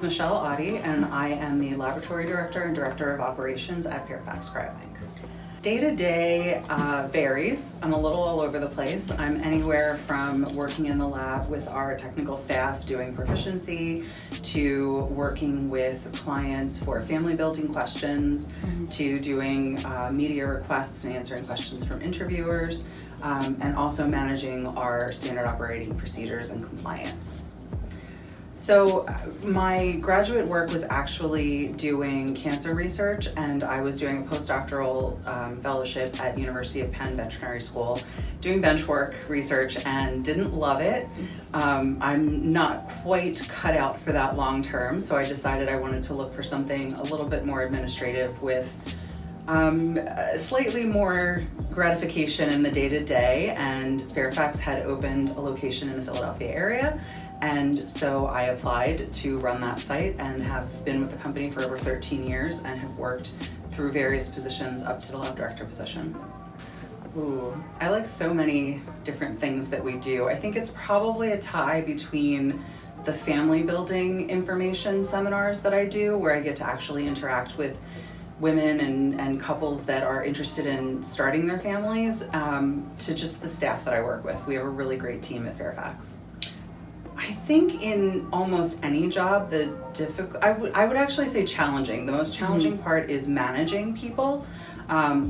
is Michelle Ottey, and I am the Laboratory Director and Director of Operations at Fairfax Cryobank. Day-to-day varies. I'm a little all over the place. I'm anywhere from working in the lab with our technical staff doing proficiency, to working with clients for family building questions, to doing media requests and answering questions from interviewers, and also managing our standard operating procedures and compliance. So my graduate work was actually doing cancer research, and I was doing a postdoctoral fellowship at University of Penn Veterinary School, doing bench work research, and didn't love it. I'm not quite cut out for that long term, so I decided I wanted to look for something a little bit more administrative with slightly more gratification in the day-to-day, and Fairfax had opened a location in the Philadelphia area. And so I applied to run that site and have been with the company for over 13 years and have worked through various positions up to the lab director position. Ooh, I like so many different things that we do. I think it's probably a tie between the family building information seminars that I do, where I get to actually interact with women and couples that are interested in starting their families, to just the staff that I work with. We have a really great team at Fairfax. I think in almost any job, I would actually say challenging. The most challenging part is managing people,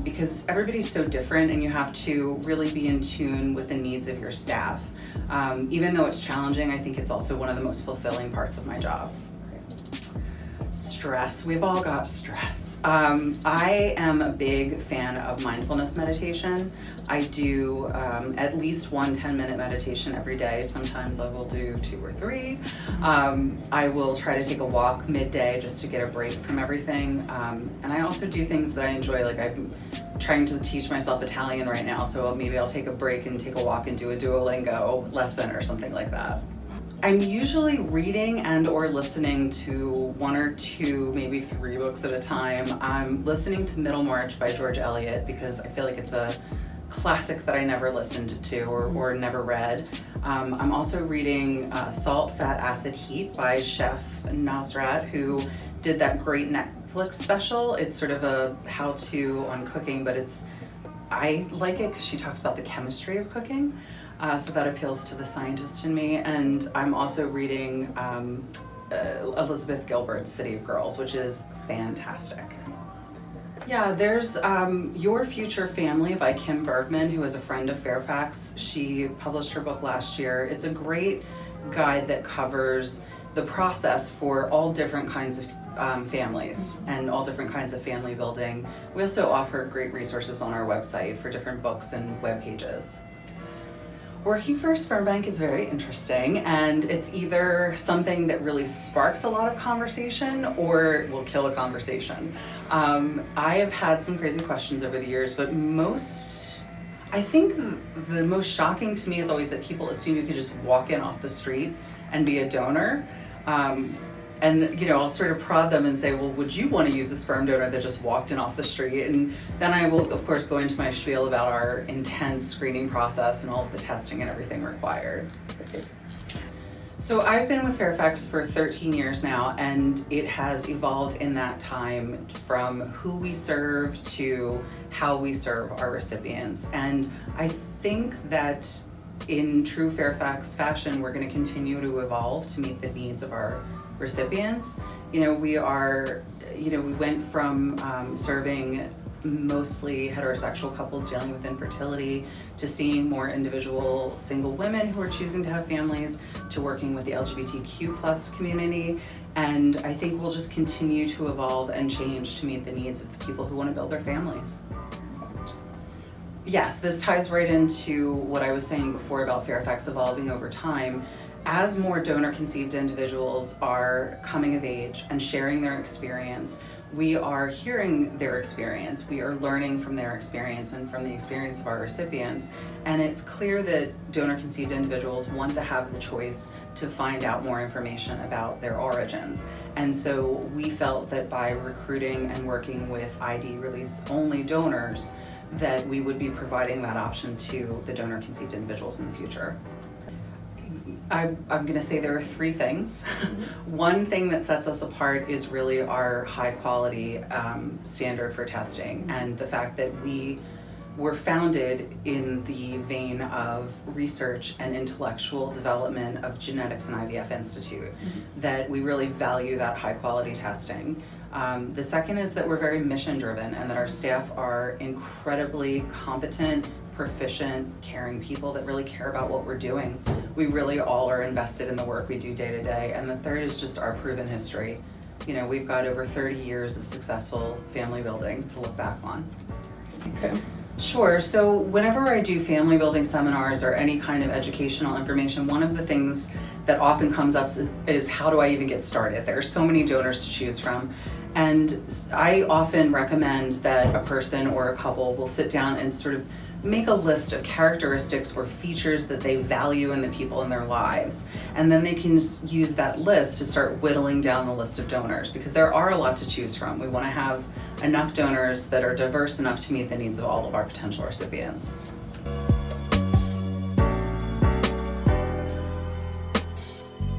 because everybody's so different and you have to really be in tune with the needs of your staff. Even though it's challenging, I think it's also one of the most fulfilling parts of my job. Stress. We've all got stress. I am a big fan of mindfulness meditation. I do at least one 10-minute meditation every day. Sometimes I will do 2 or 3. I will try to take a walk midday just to get a break from everything. And I also do things that I enjoy, like I'm trying to teach myself Italian right now, so maybe I'll take a break and take a walk and do a Duolingo lesson or something like that. I'm usually reading and or listening to 1 or 2, maybe 3 books at a time. I'm listening to Middlemarch by George Eliot because I feel like it's a classic that I never listened to or never read. I'm also reading Salt, Fat, Acid, Heat by Chef Nasrat, who did that great Netflix special. It's sort of a how-to on cooking, but I like it because she talks about the chemistry of cooking. So that appeals to the scientist in me. And I'm also reading Elizabeth Gilbert's City of Girls, which is fantastic. Yeah, there's Your Future Family by Kim Bergman, who is a friend of Fairfax. She published her book last year. It's a great guide that covers the process for all different kinds of families and all different kinds of family building. We also offer great resources on our website for different books and web pages. Working for a sperm bank is very interesting, and it's either something that really sparks a lot of conversation or will kill a conversation. I have had some crazy questions over the years, but I think the most shocking to me is always that people assume you could just walk in off the street and be a donor. And I'll sort of prod them and say, well, would you want to use a sperm donor that just walked in off the street? And then I will, of course, go into my spiel about our intense screening process and all of the testing and everything required. So I've been with Fairfax for 13 years now, and it has evolved in that time from who we serve to how we serve our recipients. And I think that in true Fairfax fashion, we're going to continue to evolve to meet the needs of our recipients. We went from serving mostly heterosexual couples dealing with infertility to seeing more individual single women who are choosing to have families, to working with the LGBTQ+ community. And I think we'll just continue to evolve and change to meet the needs of the people who want to build their families. Yes, this ties right into what I was saying before about Fairfax evolving over time. As more donor-conceived individuals are coming of age and sharing their experience, we are hearing their experience, we are learning from their experience and from the experience of our recipients, and it's clear that donor-conceived individuals want to have the choice to find out more information about their origins. And so we felt that by recruiting and working with ID release only donors, that we would be providing that option to the donor-conceived individuals in the future. I'm going to say there are three things. One thing that sets us apart is really our high quality standard for testing, and the fact that we were founded in the vein of research and intellectual development of Genetics and IVF Institute, that we really value that high quality testing. The second is that we're very mission driven, and that our staff are incredibly competent, proficient, caring people that really care about what we're doing. We really all are invested in the work we do day to day. And the third is just our proven history. You know, we've got over 30 years of successful family building to look back on. Okay. Sure. So whenever I do family building seminars or any kind of educational information, one of the things that often comes up is how do I even get started? There are so many donors to choose from. And I often recommend that a person or a couple will sit down and sort of make a list of characteristics or features that they value in the people in their lives. And then they can use that list to start whittling down the list of donors, because there are a lot to choose from. We want to have enough donors that are diverse enough to meet the needs of all of our potential recipients.